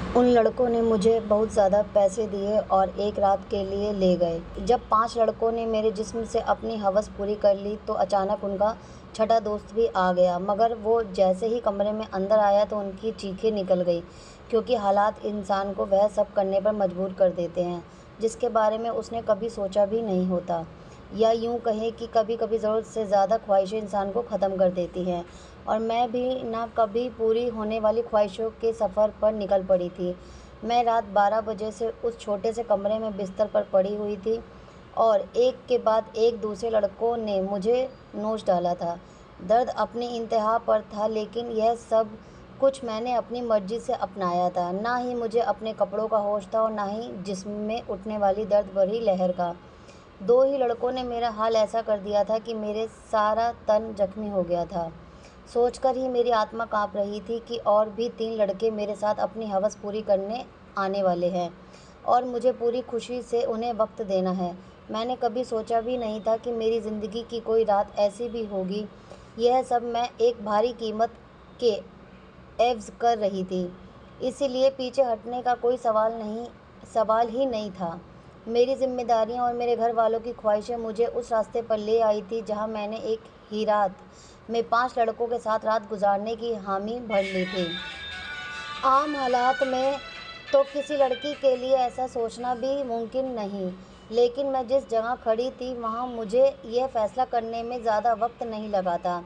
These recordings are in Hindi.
उन लड़कों ने मुझे बहुत ज़्यादा पैसे दिए और एक रात के लिए ले गए। जब 5 लड़कों ने मेरे जिस्म से अपनी हवस पूरी कर ली तो अचानक उनका छठा दोस्त भी आ गया, मगर वो जैसे ही कमरे में अंदर आया तो उनकी चीखें निकल गई, क्योंकि हालात इंसान को वह सब करने पर मजबूर कर देते हैं जिसके बारे में उसने कभी सोचा भी नहीं होता। या यूँ कहें कि कभी-कभी ज़रूरत से ज़्यादा ख्वाहिशें इंसान को ख़त्म कर देती हैं। और मैं भी ना कभी पूरी होने वाली ख्वाहिशों के सफ़र पर निकल पड़ी थी। मैं रात 12 बजे से उस छोटे से कमरे में बिस्तर पर पड़ी हुई थी और एक के बाद एक दूसरे लड़कों ने मुझे नोच डाला था। दर्द अपनी इंतहा पर था, लेकिन यह सब कुछ मैंने अपनी मर्ज़ी से अपनाया था। ना ही मुझे अपने कपड़ों का होश था और ना ही जिस्म में उठने वाली दर्द भरी लहर का। 2 ही लड़कों ने मेरा हाल ऐसा कर दिया था कि मेरे सारा तन ज़ख्मी हो गया था। सोचकर ही मेरी आत्मा काँप रही थी कि और भी 3 लड़के मेरे साथ अपनी हवस पूरी करने आने वाले हैं और मुझे पूरी खुशी से उन्हें वक़्त देना है। मैंने कभी सोचा भी नहीं था कि मेरी ज़िंदगी की कोई रात ऐसी भी होगी। यह सब मैं एक भारी कीमत के एवज़ कर रही थी, इसीलिए पीछे हटने का कोई सवाल ही नहीं था। मेरी ज़िम्मेदारियाँ और मेरे घर वालों की ख्वाहिशें मुझे उस रास्ते पर ले आई थी जहाँ मैंने एक ही रात में 5 लड़कों के साथ रात गुजारने की हामी भर ली थी। आम हालात में तो किसी लड़की के लिए ऐसा सोचना भी मुमकिन नहीं, लेकिन मैं जिस जगह खड़ी थी वहाँ मुझे यह फ़ैसला करने में ज़्यादा वक्त नहीं लगा था।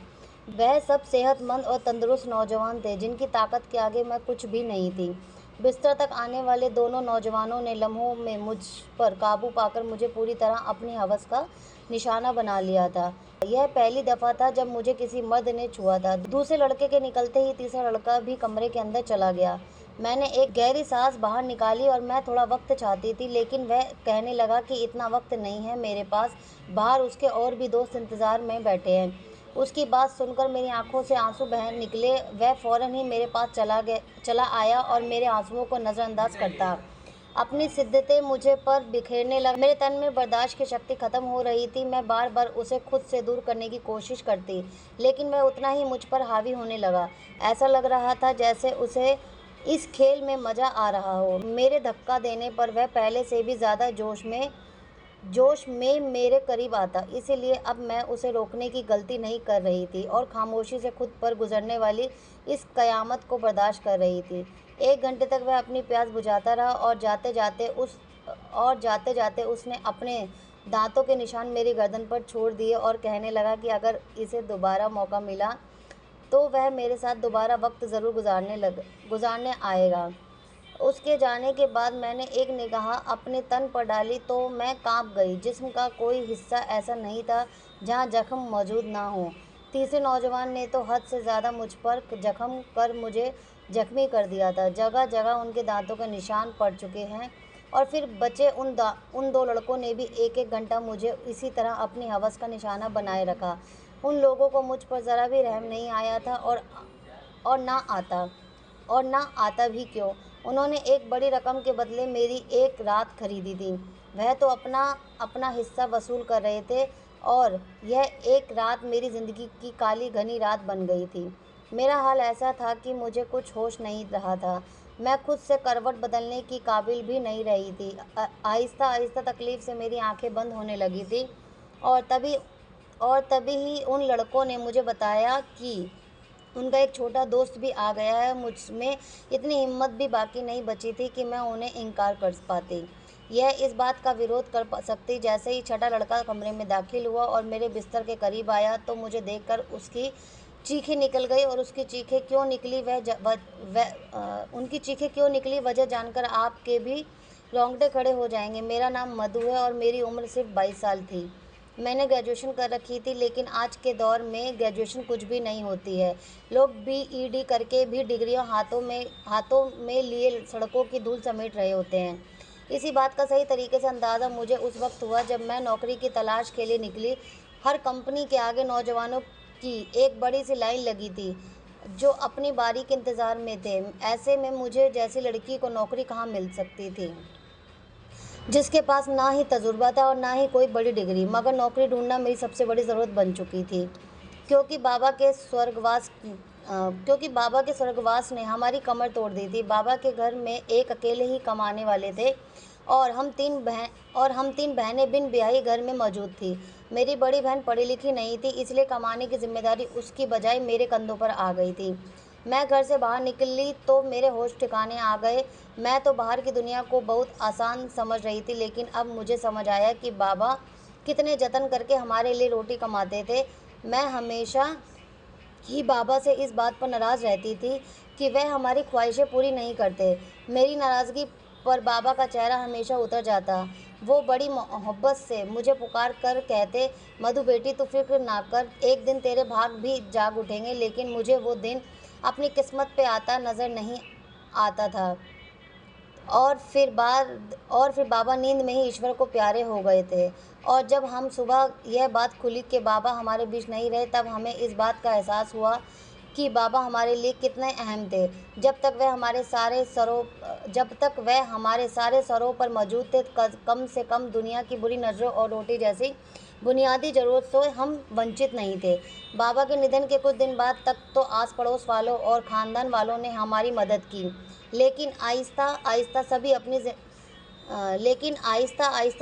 वह सब सेहतमंद और तंदुरुस्त नौजवान थे जिनकी ताकत के आगे मैं कुछ भी नहीं थी। बिस्तर तक आने वाले दोनों नौजवानों ने लम्हों में मुझ पर काबू पाकर मुझे पूरी तरह अपनी हवस का निशाना बना लिया था। यह पहली दफ़ा था जब मुझे किसी मर्द ने छुआ था। दूसरे लड़के के निकलते ही तीसरा लड़का भी कमरे के अंदर चला गया। मैंने एक गहरी सांस बाहर निकाली और मैं थोड़ा वक्त चाहती थी, लेकिन वह कहने लगा कि इतना वक्त नहीं है मेरे पास, बाहर उसके और भी दोस्त इंतज़ार में बैठे हैं। उसकी बात सुनकर मेरी आंखों से आंसू बह निकले। वह फ़ौरन ही मेरे पास चला आया और मेरे आंसुओं को नज़रअंदाज करता अपनी शिद्दतें मुझे पर बिखेरने लगा। मेरे तन में बर्दाश्त की शक्ति ख़त्म हो रही थी। मैं बार बार उसे खुद से दूर करने की कोशिश करती, लेकिन वह उतना ही मुझ पर हावी होने लगा। ऐसा लग रहा था जैसे उसे इस खेल में मज़ा आ रहा हो। मेरे धक्का देने पर वह पहले से भी ज़्यादा जोश में मेरे करीब आता, इसलिए अब मैं उसे रोकने की गलती नहीं कर रही थी और खामोशी से खुद पर गुजरने वाली इस क़यामत को बर्दाश्त कर रही थी। 1 घंटे तक वह अपनी प्यास बुझाता रहा और जाते जाते उसने अपने दांतों के निशान मेरी गर्दन पर छोड़ दिए और कहने लगा कि अगर इसे दोबारा मौका मिला तो वह मेरे साथ दोबारा वक्त ज़रूर गुजारने आएगा। उसके जाने के बाद मैंने एक निगाह अपने तन पर डाली तो मैं कांप गई। जिस्म का कोई हिस्सा ऐसा नहीं था जहां जख्म मौजूद ना हो। तीसरे नौजवान ने तो हद से ज़्यादा मुझ पर जख्म कर मुझे जख्मी कर दिया था। जगह जगह उनके दांतों के निशान पड़ चुके हैं। और फिर बचे उन 2 लड़कों ने भी एक एक घंटा मुझे इसी तरह अपनी हवस का निशाना बनाए रखा। उन लोगों को मुझ पर ज़रा भी रहम नहीं आया था और ना आता और ना आता भी क्यों। उन्होंने एक बड़ी रकम के बदले मेरी एक रात खरीदी थी। वह तो अपना अपना हिस्सा वसूल कर रहे थे और यह एक रात मेरी ज़िंदगी की काली घनी रात बन गई थी। मेरा हाल ऐसा था कि मुझे कुछ होश नहीं रहा था। मैं खुद से करवट बदलने की काबिल भी नहीं रही थी। आहिस्ता आहिस्ता तकलीफ़ से मेरी आंखें बंद होने लगी थी और तभी ही उन लड़कों ने मुझे बताया कि उनका एक छोटा दोस्त भी आ गया है। मुझ में इतनी हिम्मत भी बाकी नहीं बची थी कि मैं उन्हें इनकार कर पाती, यह इस बात का विरोध कर सकती। जैसे ही छठा लड़का कमरे में दाखिल हुआ और मेरे बिस्तर के करीब आया तो मुझे देखकर उसकी चीखें निकल गई और उनकी चीखें क्यों निकली वजह जानकर आपके भी रोंगटे खड़े हो जाएंगे। मेरा नाम मधु है और मेरी उम्र सिर्फ 22 साल थी। मैंने ग्रेजुएशन कर रखी थी, लेकिन आज के दौर में ग्रेजुएशन कुछ भी नहीं होती है। लोग बीईडी करके भी डिग्रियां हाथों में लिए सड़कों की धूल समेट रहे होते हैं। इसी बात का सही तरीके से अंदाज़ा मुझे उस वक्त हुआ जब मैं नौकरी की तलाश के लिए निकली। हर कंपनी के आगे नौजवानों की एक बड़ी सी लाइन लगी थी जो अपनी बारी के इंतज़ार में थे। ऐसे में मुझे जैसी लड़की को नौकरी कहाँ मिल सकती थी जिसके पास ना ही तजुर्बा था और ना ही कोई बड़ी डिग्री। मगर नौकरी ढूंढना मेरी सबसे बड़ी ज़रूरत बन चुकी थी, क्योंकि बाबा के क्योंकि बाबा के स्वर्गवास ने हमारी कमर तोड़ दी थी। बाबा के घर में एक अकेले ही कमाने वाले थे और हम तीन बहनें बिन ब्याही घर में मौजूद थी। मेरी बड़ी बहन पढ़ी लिखी नहीं थी, इसलिए कमाने की जिम्मेदारी उसकी बजाय मेरे कंधों पर आ गई थी। मैं घर से बाहर निकली तो मेरे होश ठिकाने आ गए। मैं तो बाहर की दुनिया को बहुत आसान समझ रही थी, लेकिन अब मुझे समझ आया कि बाबा कितने जतन करके हमारे लिए रोटी कमाते थे। मैं हमेशा ही बाबा से इस बात पर नाराज़ रहती थी कि वह हमारी ख्वाहिशें पूरी नहीं करते। मेरी नाराज़गी पर बाबा का चेहरा हमेशा उतर जाता। वो बड़ी मोहब्बत से मुझे पुकार कर कहते, मधु बेटी तू फिक्र ना कर, एक दिन तेरे भाग भी जाग उठेंगे। लेकिन मुझे वो दिन अपनी किस्मत पे आता नज़र नहीं आता था। और फिर बाबा नींद में ही ईश्वर को प्यारे हो गए थे। और जब हम सुबह यह बात खुली कि बाबा हमारे बीच नहीं रहे, तब हमें इस बात का एहसास हुआ कि बाबा हमारे लिए कितने अहम थे। जब तक वह हमारे सारे सरों पर मौजूद थे, कम से कम दुनिया की बुरी नज़रों और रोटी जैसी बुनियादी ज़रूरत से हम वंचित नहीं थे। बाबा के निधन के कुछ दिन बाद तक तो आस पड़ोस वालों और ख़ानदान वालों ने हमारी मदद की, लेकिन आहिस्ता आहिस्ता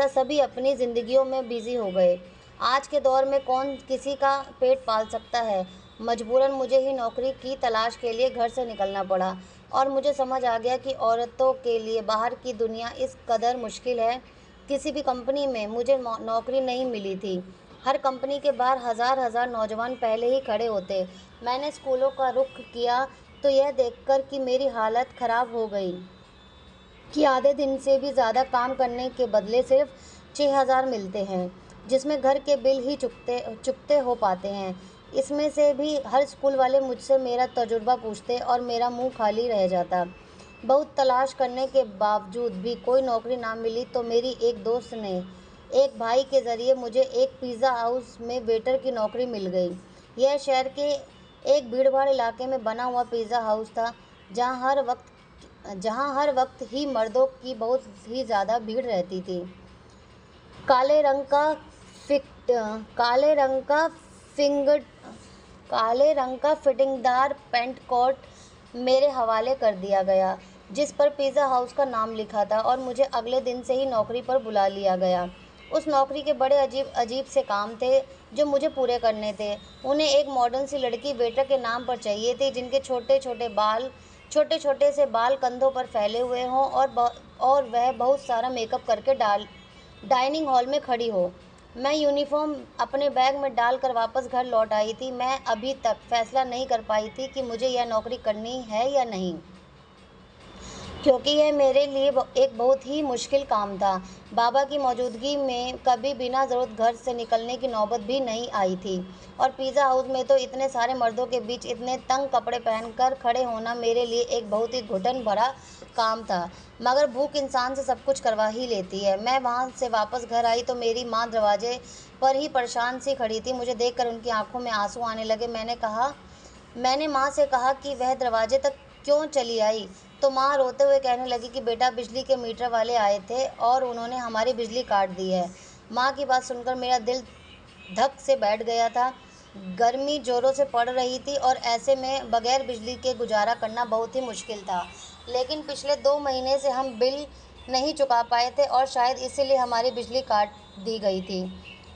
सभी अपनी ज़िंदगियों में बिज़ी हो गए। आज के दौर में कौन किसी का पेट पाल सकता है। मजबूरन मुझे ही नौकरी की तलाश के लिए घर से निकलना पड़ा और मुझे समझ आ गया कि औरतों के लिए बाहर की दुनिया इस कदर मुश्किल है। किसी भी कंपनी में मुझे नौकरी नहीं मिली थी। हर कंपनी के बाहर हज़ार हज़ार नौजवान पहले ही खड़े होते। मैंने स्कूलों का रुख किया तो यह देखकर कि मेरी हालत ख़राब हो गई कि आधे दिन से भी ज़्यादा काम करने के बदले सिर्फ 6,000 मिलते हैं, जिसमें घर के बिल ही चुकते हो पाते हैं। इसमें से भी हर स्कूल वाले मुझसे मेरा तजुर्बा पूछते और मेरा मुंह खाली रह जाता। बहुत तलाश करने के बावजूद भी कोई नौकरी ना मिली तो मेरी एक दोस्त ने एक भाई के ज़रिए मुझे एक पिज़्ज़ा हाउस में वेटर की नौकरी मिल गई। यह शहर के एक भीड़-भाड़ इलाके में बना हुआ पिज़्ज़ा हाउस था, जहाँ हर वक्त ही मर्दों की बहुत ही ज़्यादा भीड़ रहती थी। काले रंग का फिट काले रंग का फिंगर काले रंग का फिटिंगदार पेंट कोट मेरे हवाले कर दिया गया, जिस पर पिज़्ज़ा हाउस का नाम लिखा था, और मुझे अगले दिन से ही नौकरी पर बुला लिया गया। उस नौकरी के बड़े अजीब अजीब से काम थे जो मुझे पूरे करने थे। उन्हें एक मॉडर्न सी लड़की वेटर के नाम पर चाहिए थी, जिनके छोटे छोटे से बाल कंधों पर फैले हुए हों और वह बहुत सारा मेकअप करके डाइनिंग हॉल में खड़ी हो। मैं यूनिफॉर्म अपने बैग में डालकर वापस घर लौट आई थी। मैं अभी तक फैसला नहीं कर पाई थी कि मुझे यह नौकरी करनी है या नहीं, क्योंकि यह मेरे लिए एक बहुत ही मुश्किल काम था। बाबा की मौजूदगी में कभी बिना ज़रूरत घर से निकलने की नौबत भी नहीं आई थी, और पिज़्ज़ा हाउस में तो इतने सारे मर्दों के बीच इतने तंग कपड़े पहनकर खड़े होना मेरे लिए एक बहुत ही घुटन भरा काम था। मगर भूख इंसान से सब कुछ करवा ही लेती है। मैं वहाँ से वापस घर आई तो मेरी माँ दरवाजे पर ही परेशान सी खड़ी थी। मुझे देखकर उनकी आंखों में आंसू आने लगे। मैंने माँ से कहा कि वह दरवाजे तक क्यों चली आई, तो माँ रोते हुए कहने लगी कि बेटा, बिजली के मीटर वाले आए थे और उन्होंने हमारी बिजली काट दी है। माँ की बात सुनकर मेरा दिल धक से बैठ गया था। गर्मी ज़ोरों से पड़ रही थी और ऐसे में बगैर बिजली के गुजारा करना बहुत ही मुश्किल था। लेकिन पिछले 2 महीने से हम बिल नहीं चुका पाए थे और शायद इसीलिए हमारी बिजली काट दी गई थी।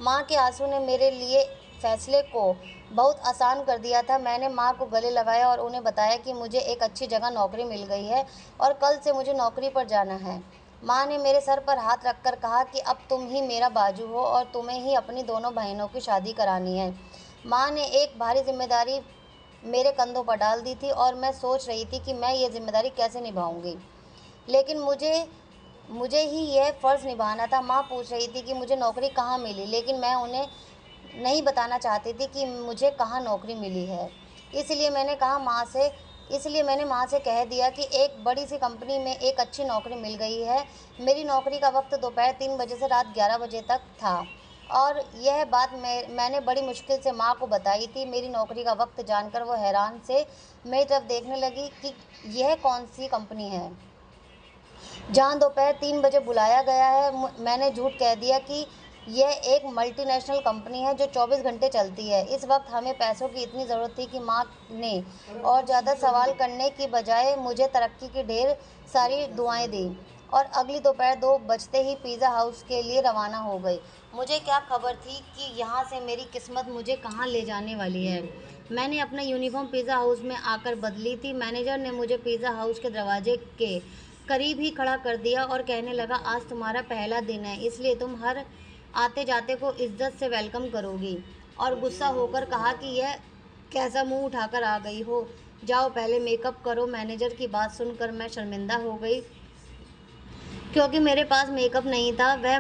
माँ के आंसू ने मेरे लिए फैसले को बहुत आसान कर दिया था। मैंने माँ को गले लगाया और उन्हें बताया कि मुझे एक अच्छी जगह नौकरी मिल गई है और कल से मुझे नौकरी पर जाना है। माँ ने मेरे सर पर हाथ रखकर कहा कि अब तुम ही मेरा बाजू हो और तुम्हें ही अपनी दोनों बहनों की शादी करानी है। माँ ने एक भारी जिम्मेदारी मेरे कंधों पर डाल दी थी और मैं सोच रही थी कि मैं ये जिम्मेदारी कैसे निभाऊंगी। लेकिन मुझे ही यह फ़र्ज़ निभाना था। माँ पूछ रही थी कि मुझे नौकरी कहाँ मिली, लेकिन मैं उन्हें नहीं बताना चाहती थी कि मुझे कहाँ नौकरी मिली है। इसलिए मैंने माँ से कह दिया कि एक बड़ी सी कंपनी में एक अच्छी नौकरी मिल गई है। मेरी नौकरी का वक्त दोपहर 3 बजे से रात 11 बजे तक था, और यह बात मैंने बड़ी मुश्किल से माँ को बताई थी। मेरी नौकरी का वक्त जानकर वो हैरान से मेरी तरफ देखने लगी कि यह कौन सी कंपनी है जहाँ दोपहर 3 बजे बुलाया गया है। मैंने झूठ कह दिया कि यह एक मल्टीनेशनल कंपनी है जो 24 घंटे चलती है। इस वक्त हमें पैसों की इतनी ज़रूरत थी कि माँ ने और ज़्यादा सवाल करने की बजाय मुझे तरक्की की ढेर सारी दुआएं दी और अगली दोपहर 2 बजते ही पिज़्ज़ा हाउस के लिए रवाना हो गई। मुझे क्या खबर थी कि यहाँ से मेरी किस्मत मुझे कहाँ ले जाने वाली है। मैंने अपना यूनिफॉर्म पिज़्ज़ा हाउस में आकर बदली थी। मैनेजर ने मुझे पिज़्ज़ा हाउस के दरवाजे के करीब ही खड़ा कर दिया और कहने लगा, आज तुम्हारा पहला दिन है, इसलिए तुम हर आते जाते को इज्जत से वेलकम करोगी। और गुस्सा होकर कहा कि यह कैसा मुंह उठाकर आ गई हो, जाओ पहले मेकअप करो। मैनेजर की बात सुनकर मैं शर्मिंदा हो गई क्योंकि मेरे पास मेकअप नहीं था। वह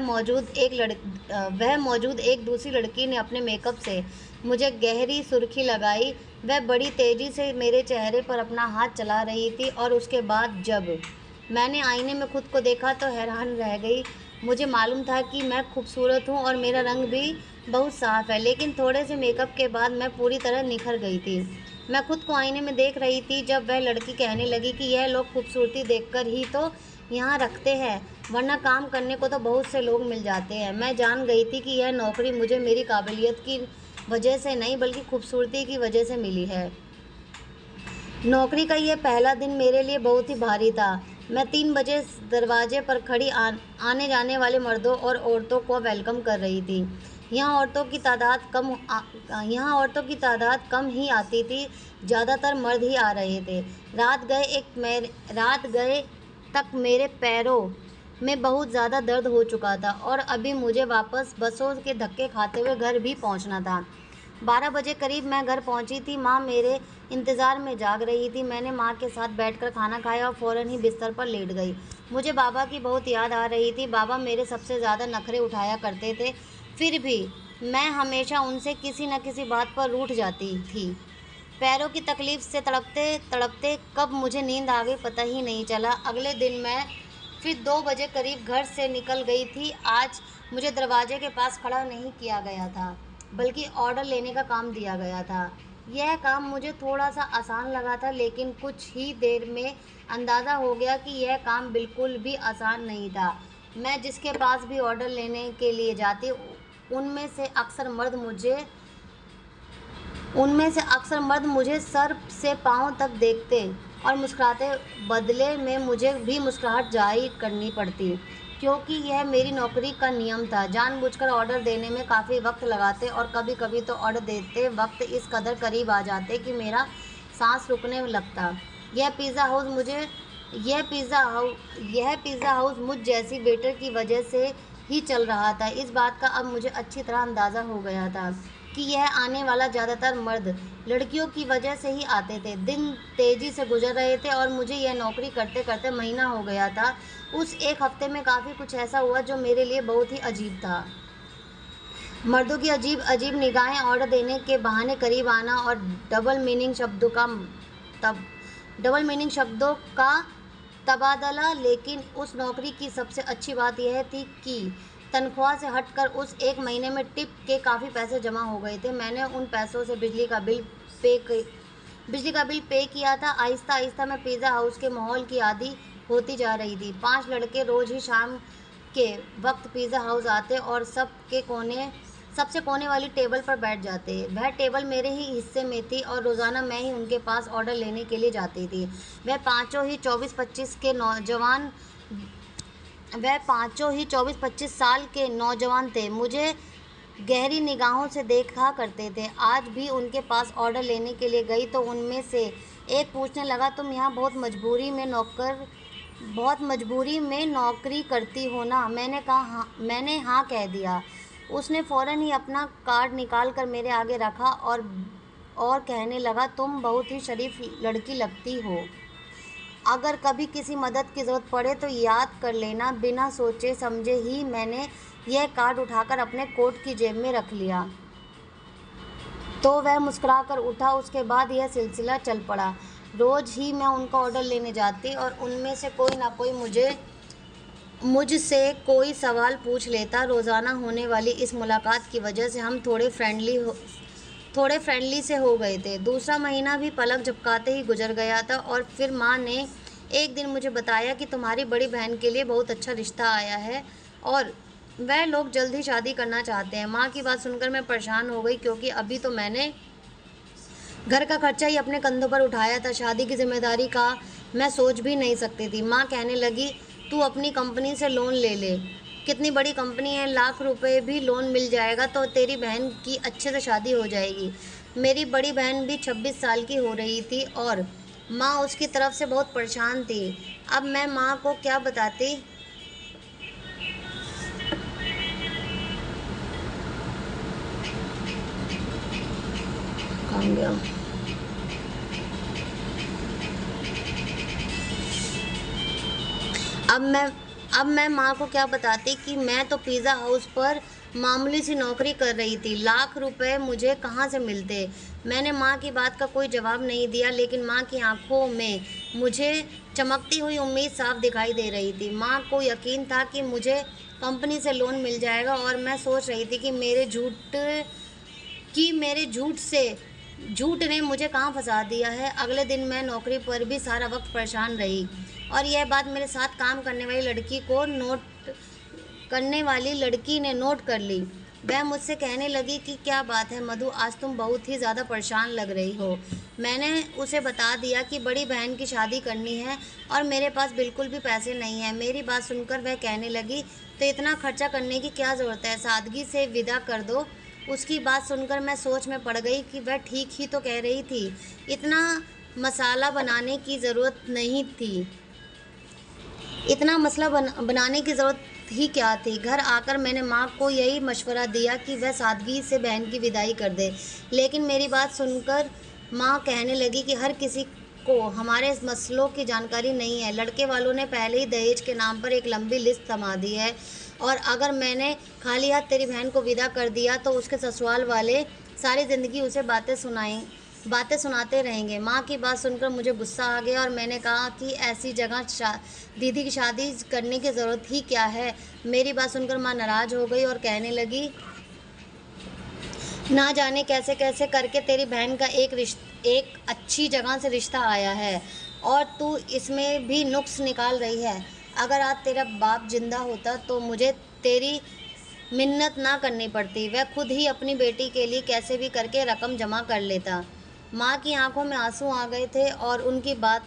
मौजूद एक दूसरी लड़की ने अपने मेकअप से मुझे गहरी सुर्खी लगाई। वह बड़ी तेज़ी से मेरे चेहरे पर अपना हाथ चला रही थी और उसके बाद जब मैंने आईने में खुद को देखा तो हैरान रह गई। मुझे मालूम था कि मैं खूबसूरत हूँ और मेरा रंग भी बहुत साफ़ है, लेकिन थोड़े से मेकअप के बाद मैं पूरी तरह निखर गई थी। मैं खुद को आईने में देख रही थी जब वह लड़की कहने लगी कि यह लोग खूबसूरती देखकर ही तो यहाँ रखते हैं, वरना काम करने को तो बहुत से लोग मिल जाते हैं। मैं जान गई थी कि यह नौकरी मुझे मेरी काबिलियत की वजह से नहीं बल्कि खूबसूरती की वजह से मिली है। नौकरी का यह पहला दिन मेरे लिए बहुत ही भारी था। मैं 3 बजे दरवाजे पर खड़ी आने जाने वाले मर्दों और औरतों को वेलकम कर रही थी। यहाँ औरतों की तादाद कम ही आती थी, ज़्यादातर मर्द ही आ रहे थे। रात गए तक मेरे पैरों में बहुत ज़्यादा दर्द हो चुका था और अभी मुझे वापस बसों के धक्के खाते हुए घर भी पहुँचना था। 12 बजे करीब मैं घर पहुंची थी। माँ मेरे इंतज़ार में जाग रही थी। मैंने माँ के साथ बैठकर खाना खाया और फ़ौरन ही बिस्तर पर लेट गई। मुझे बाबा की बहुत याद आ रही थी। बाबा मेरे सबसे ज़्यादा नखरे उठाया करते थे, फिर भी मैं हमेशा उनसे किसी न किसी बात पर रूठ जाती थी। पैरों की तकलीफ़ से तड़पते तड़पते कब मुझे नींद आ गई पता ही नहीं चला। अगले दिन मैं फिर 2 बजे करीब घर से निकल गई थी। आज मुझे दरवाजे के पास खड़ा नहीं किया गया था बल्कि ऑर्डर लेने का काम दिया गया था। यह काम मुझे थोड़ा सा आसान लगा था, लेकिन कुछ ही देर में अंदाज़ा हो गया कि यह काम बिल्कुल भी आसान नहीं था। मैं जिसके पास भी ऑर्डर लेने के लिए जाती उनमें से अक्सर मर्द मुझे सर से पाँव तक देखते और मुस्कुराते, बदले में मुझे भी मुस्कुराहट जारी करनी पड़ती क्योंकि यह मेरी नौकरी का नियम था। जानबूझकर ऑर्डर देने में काफ़ी वक्त लगाते और कभी-कभी तो ऑर्डर देते वक्त इस कदर करीब आ जाते कि मेरा सांस रुकने लगता। यह पिज़्ज़ा हाउस मुझ जैसी वेटर की वजह से ही चल रहा था। इस बात का अब मुझे अच्छी तरह अंदाज़ा हो गया था कि यह आने वाला ज़्यादातर मर्द लड़कियों की वजह से ही आते थे। दिन तेज़ी से गुजर रहे थे और मुझे यह नौकरी करते करते महीना हो गया था। उस एक हफ्ते में काफ़ी कुछ ऐसा हुआ जो मेरे लिए बहुत ही अजीब था। मर्दों की अजीब अजीब निगाहें, ऑर्डर देने के बहाने करीब आना और डबल मीनिंग शब्दों का तबादला। लेकिन उस नौकरी की सबसे अच्छी बात यह थी कि तनख्वाह से हटकर उस एक महीने में टिप के काफ़ी पैसे जमा हो गए थे। मैंने उन पैसों से बिजली का बिल पे किया था। आहिस्ता आहिस्ता मैं पिज़्ज़ा हाउस के माहौल की आदी होती जा रही थी। 5 लड़के रोज़ ही शाम के वक्त पिज़्ज़ा हाउस आते और सबसे कोने वाली टेबल पर बैठ जाते। वह टेबल मेरे ही हिस्से में थी और रोज़ाना मैं ही उनके पास ऑर्डर लेने के लिए जाती थी। वह पाँचों ही 24-25 साल के नौजवान थे। मुझे गहरी निगाहों से देखा करते थे। आज भी उनके पास ऑर्डर लेने के लिए गई तो उनमें से एक पूछने लगा, तुम यहाँ बहुत मजबूरी में नौकरी करती हो ना? मैंने हाँ कह दिया। उसने फ़ौरन ही अपना कार्ड निकाल कर मेरे आगे रखा और कहने लगा, तुम बहुत ही शरीफ लड़की लगती हो। अगर कभी किसी मदद की ज़रूरत पड़े तो याद कर लेना। बिना सोचे समझे ही मैंने यह कार्ड उठाकर अपने कोट की जेब में रख लिया तो वह मुस्कुरा कर उठा। उसके बाद यह सिलसिला चल पड़ा। रोज़ ही मैं उनका ऑर्डर लेने जाती और उनमें से कोई ना कोई मुझसे कोई सवाल पूछ लेता। रोज़ाना होने वाली इस मुलाकात की वजह से हम थोड़े फ्रेंडली से हो गए थे। दूसरा महीना भी पलक झपकाते ही गुजर गया था और फिर माँ ने एक दिन मुझे बताया कि तुम्हारी बड़ी बहन के लिए बहुत अच्छा रिश्ता आया है और वह लोग जल्द ही शादी करना चाहते हैं। माँ की बात सुनकर मैं परेशान हो गई, क्योंकि अभी तो मैंने घर का खर्चा ही अपने कंधों पर उठाया था, शादी की जिम्मेदारी का मैं सोच भी नहीं सकती थी। माँ कहने लगी, तू अपनी कंपनी से लोन ले ले। कितनी बड़ी कंपनी है, लाख रुपए भी लोन मिल जाएगा तो तेरी बहन की अच्छे से शादी हो जाएगी। मेरी बड़ी बहन भी 26 साल की हो रही थी और माँ उसकी तरफ से बहुत परेशान थी। अब मैं माँ को क्या बताती। कहाँ गया? अब मैं अब मैं माँ को क्या बताती कि मैं तो पिज़्ज़ा हाउस पर मामूली सी नौकरी कर रही थी, लाख रुपए मुझे कहाँ से मिलते। मैंने माँ की बात का कोई जवाब नहीं दिया, लेकिन माँ की आंखों में मुझे चमकती हुई उम्मीद साफ दिखाई दे रही थी। माँ को यकीन था कि मुझे कंपनी से लोन मिल जाएगा, और मैं सोच रही थी कि मेरे झूठ ने मुझे कहाँ फंसा दिया है। अगले दिन मैं नौकरी पर भी सारा वक्त परेशान रही, और यह बात मेरे साथ काम करने वाली लड़की ने नोट कर ली। वह मुझसे कहने लगी कि क्या बात है मधु, आज तुम बहुत ही ज़्यादा परेशान लग रही हो। मैंने उसे बता दिया कि बड़ी बहन की शादी करनी है और मेरे पास बिल्कुल भी पैसे नहीं हैं। मेरी बात सुनकर वह कहने लगी, तो इतना खर्चा करने की क्या ज़रूरत है, सादगी से विदा कर दो। उसकी बात सुनकर मैं सोच में पड़ गई कि वह ठीक ही तो कह रही थी। इतना मसाला बनाने की ज़रूरत नहीं थी। इतना मसला बनाने की ज़रूरत ही क्या थी। घर आकर मैंने माँ को यही मशवरा दिया कि वह सादगी से बहन की विदाई कर दे, लेकिन मेरी बात सुनकर माँ कहने लगी कि हर किसी को हमारे इस मसलों की जानकारी नहीं है। लड़के वालों ने पहले ही दहेज के नाम पर एक लंबी लिस्ट थमा दी है, और अगर मैंने खाली हाथ तेरी बहन को विदा कर दिया तो उसके ससुराल वाले सारी ज़िंदगी उसे बातें सुनाते रहेंगे। माँ की बात सुनकर मुझे गुस्सा आ गया, और मैंने कहा कि ऐसी जगह दीदी की शादी करने की ज़रूरत ही क्या है। मेरी बात सुनकर माँ नाराज़ हो गई और कहने लगी, ना जाने कैसे कैसे करके तेरी बहन का एक अच्छी जगह से रिश्ता आया है, और तू इसमें भी नुक्स निकाल रही है। अगर आज तेरा बाप जिंदा होता तो मुझे तेरी मिन्नत ना करनी पड़ती, वह खुद ही अपनी बेटी के लिए कैसे भी करके रकम जमा कर लेता। माँ की आंखों में आंसू आ गए थे, और उनकी बात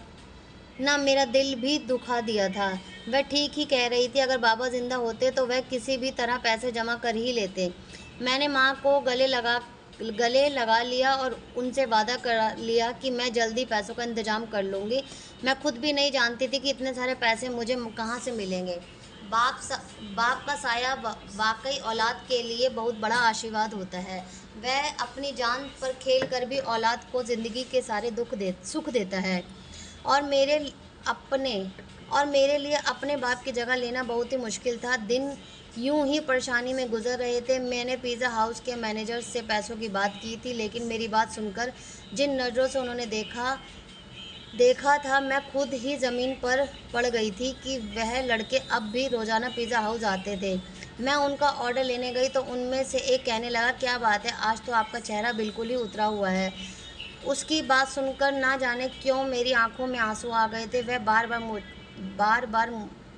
ना मेरा दिल भी दुखा दिया था। वह ठीक ही कह रही थी, अगर बाबा ज़िंदा होते तो वह किसी भी तरह पैसे जमा कर ही लेते। मैंने माँ को गले लगा लिया और उनसे वादा कर लिया कि मैं जल्दी पैसों का इंतज़ाम कर लूँगी। मैं खुद भी नहीं जानती थी कि इतने सारे पैसे मुझे कहाँ से मिलेंगे। बाप का साया वाकई औलाद के लिए बहुत बड़ा आशीर्वाद होता है। वह अपनी जान पर खेल कर भी औलाद को ज़िंदगी के सारे सुख देता है। और अपने मेरे लिए अपने बाप की जगह लेना बहुत ही मुश्किल था। दिन यूं ही परेशानी में गुजर रहे थे। मैंने पिज़्ज़ा हाउस के मैनेजर से पैसों की बात की थी, लेकिन मेरी बात सुनकर जिन नज़रों से उन्होंने देखा था, मैं खुद ही ज़मीन पर पड़ गई थी कि वह लड़के अब भी रोज़ाना पिज़्ज़ा हाउस आते थे। मैं उनका ऑर्डर लेने गई तो उनमें से एक कहने लगा, क्या बात है, आज तो आपका चेहरा बिल्कुल ही उतरा हुआ है। उसकी बात सुनकर ना जाने क्यों मेरी आंखों में आंसू आ गए थे। वह बार बार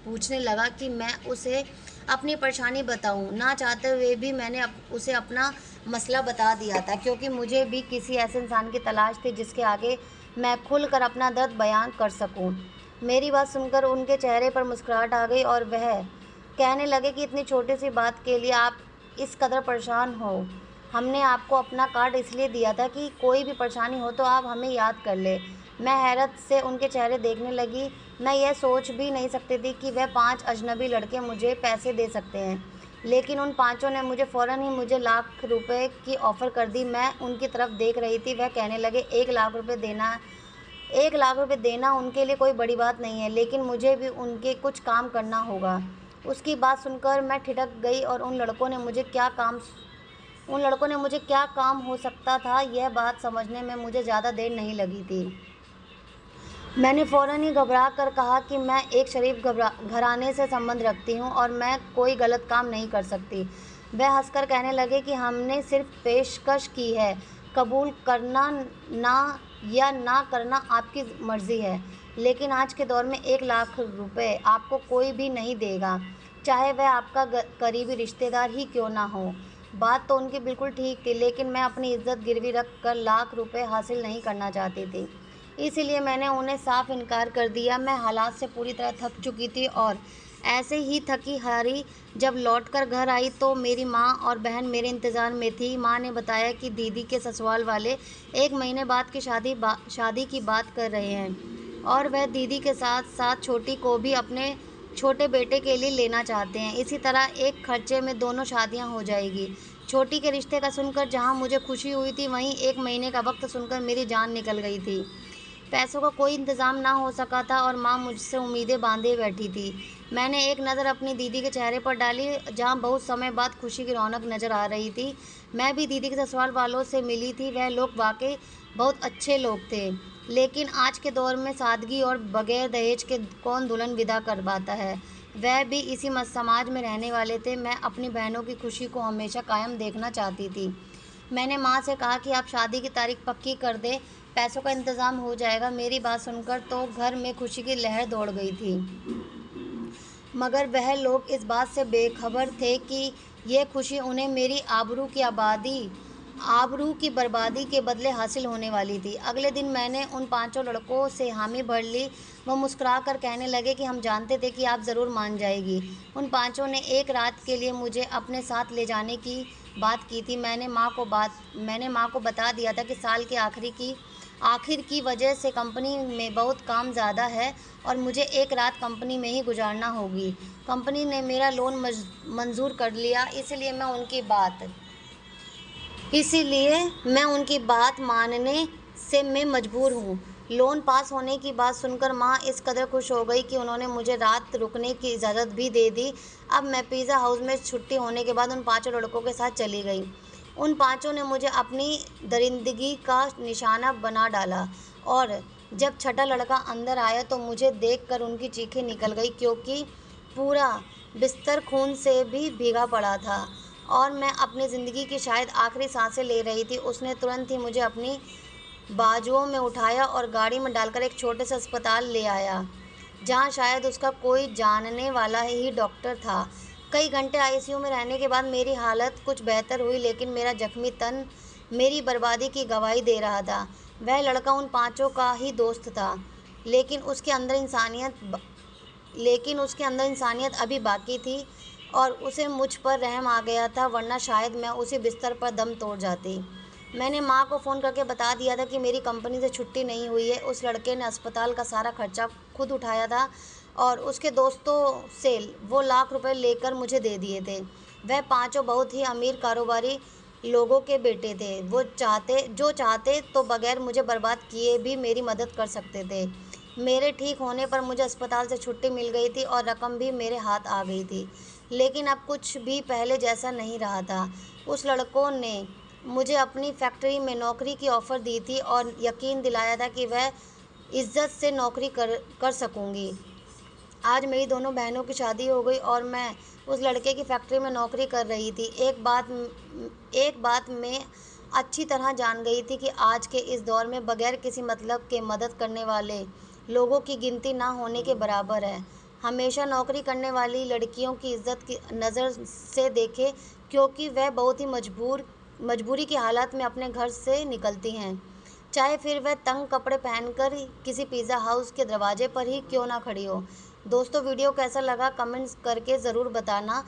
पूछने लगा कि मैं उसे अपनी परेशानी बताऊं। ना चाहते हुए भी मैंने उसे अपना मसला बता दिया था, क्योंकि मुझे भी किसी ऐसे इंसान की तलाश थी जिसके आगे मैं खुलकर अपना दर्द बयान कर सकूं। मेरी बात सुनकर उनके चेहरे पर मुस्कुराहट आ गई, और वह कहने लगे कि इतनी छोटी सी बात के लिए आप इस कदर परेशान हो। हमने आपको अपना कार्ड इसलिए दिया था कि कोई भी परेशानी हो तो आप हमें याद कर ले। मैं हैरत से उनके चेहरे देखने लगी। मैं यह सोच भी नहीं सकती थी कि वह 5 अजनबी लड़के मुझे पैसे दे सकते हैं, लेकिन उन पाँचों ने फ़ौरन ही मुझे लाख रुपए की ऑफ़र कर दी। मैं उनकी तरफ देख रही थी। वह कहने लगे, 1 लाख रुपए देना उनके लिए कोई बड़ी बात नहीं है, लेकिन मुझे भी उनके कुछ काम करना होगा। उसकी बात सुनकर मैं ठिठक गई, और उन लड़कों ने मुझे क्या काम हो सकता था, यह बात समझने में मुझे ज़्यादा देर नहीं लगी थी। मैंने फ़ौरन ही घबरा कर कहा कि मैं एक शरीफ घराने से संबंध रखती हूँ और मैं कोई गलत काम नहीं कर सकती। वह हंसकर कहने लगे कि हमने सिर्फ पेशकश की है, कबूल करना ना करना आपकी मर्ज़ी है, लेकिन आज के दौर में 1 लाख रुपए आपको कोई भी नहीं देगा। चाहे वह आपका करीबी रिश्तेदार ही क्यों ना हो। बात तो उनकी बिल्कुल ठीक थी, लेकिन मैं अपनी इज्जत गिरवी रख कर लाख रुपए हासिल नहीं करना चाहती थी। इसीलिए मैंने उन्हें साफ इनकार कर दिया। मैं हालात से पूरी तरह थक चुकी थी और ऐसे ही थकी हारी जब लौटकर घर आई तो मेरी माँ और बहन मेरे इंतज़ार में थी। माँ ने बताया कि दीदी के ससुराल वाले 1 महीने बाद की शादी की बात कर रहे हैं और वह दीदी के साथ साथ छोटी को भी अपने छोटे बेटे के लिए लेना चाहते हैं। इसी तरह एक खर्चे में दोनों शादियां हो जाएगी। छोटी के रिश्ते का सुनकर जहां मुझे खुशी हुई थी, वहीं 1 महीने का वक्त सुनकर मेरी जान निकल गई थी। पैसों का कोई इंतज़ाम ना हो सका था और माँ मुझसे उम्मीदें बांधे बैठी थी। मैंने एक नज़र अपनी दीदी के चेहरे पर डाली, जहाँ बहुत समय बाद खुशी की रौनक नज़र आ रही थी। मैं भी दीदी के ससुराल वालों से मिली थी। वह लोग वाकई बहुत अच्छे लोग थे, लेकिन आज के दौर में सादगी और बगैर दहेज के कौन दुल्हन विदा करवाता है। वह भी इसी समाज में रहने वाले थे। मैं अपनी बहनों की खुशी को हमेशा कायम देखना चाहती थी। मैंने माँ से कहा कि आप शादी की तारीख पक्की कर दें, पैसों का इंतज़ाम हो जाएगा। मेरी बात सुनकर तो घर में खुशी की लहर दौड़ गई थी, मगर वह लोग इस बात से बेखबर थे कि ये खुशी उन्हें मेरी आबरू की बर्बादी के बदले हासिल होने वाली थी। अगले दिन मैंने उन 5 लड़कों से हामी भर ली। वो मुस्कुरा कर कहने लगे कि हम जानते थे कि आप ज़रूर मान जाएगी। उन 5 ने एक रात के लिए मुझे अपने साथ ले जाने की बात की थी। मैंने माँ को बता दिया था कि साल के आखिर की वजह से कंपनी में बहुत काम ज़्यादा है और मुझे एक रात कंपनी में ही गुजारना होगी। कंपनी ने मेरा लोन मंजूर कर लिया, इसीलिए मैं उनकी बात मानने से मैं मजबूर हूँ। लोन पास होने की बात सुनकर माँ इस कदर खुश हो गई कि उन्होंने मुझे रात रुकने की इजाज़त भी दे दी। अब मैं पिज़्ज़ा हाउस में छुट्टी होने के बाद उन 5 लड़कों के साथ चली गई। उन 5 ने मुझे अपनी दरिंदगी का निशाना बना डाला और जब छठा लड़का अंदर आया तो मुझे देखकर उनकी चीखें निकल गई, क्योंकि पूरा बिस्तर खून से भी भीगा पड़ा था और मैं अपनी ज़िंदगी की शायद आखिरी सांसें ले रही थी। उसने तुरंत ही मुझे अपनी बाजुओं में उठाया और गाड़ी में डालकर एक छोटे से अस्पताल ले आया, जहाँ शायद उसका कोई जानने वाला ही डॉक्टर था। कई घंटे आईसीयू में रहने के बाद मेरी हालत कुछ बेहतर हुई, लेकिन मेरा जख्मी तन मेरी बर्बादी की गवाही दे रहा था। वह लड़का उन 5 का ही दोस्त था, लेकिन उसके अंदर इंसानियत अभी बाकी थी और उसे मुझ पर रहम आ गया था, वरना शायद मैं उसी बिस्तर पर दम तोड़ जाती। मैंने माँ को फ़ोन करके बता दिया था कि मेरी कंपनी से छुट्टी नहीं हुई है। उस लड़के ने अस्पताल का सारा खर्चा खुद उठाया था और उसके दोस्तों से वो लाख रुपए लेकर मुझे दे दिए थे। वह 5 बहुत ही अमीर कारोबारी लोगों के बेटे थे। जो चाहते तो बगैर मुझे बर्बाद किए भी मेरी मदद कर सकते थे। मेरे ठीक होने पर मुझे अस्पताल से छुट्टी मिल गई थी और रकम भी मेरे हाथ आ गई थी, लेकिन अब कुछ भी पहले जैसा नहीं रहा था। उस लड़कों ने मुझे अपनी फैक्ट्री में नौकरी की ऑफ़र दी थी और यकीन दिलाया था कि वह इज्जत से नौकरी कर सकूँगी। आज मेरी दोनों बहनों की शादी हो गई और मैं उस लड़के की फैक्ट्री में नौकरी कर रही थी। एक बात मैं अच्छी तरह जान गई थी कि आज के इस दौर में बगैर किसी मतलब के मदद करने वाले लोगों की गिनती ना होने के बराबर है। हमेशा नौकरी करने वाली लड़कियों की इज्जत की नज़र से देखें, क्योंकि वह बहुत ही मजबूरी की हालत में अपने घर से निकलती हैं, चाहे फिर वह तंग कपड़े पहनकर किसी पिज़्ज़ा हाउस के दरवाजे पर ही क्यों ना खड़ी हो। दोस्तों, वीडियो कैसा लगा कमेंट्स करके ज़रूर बताना।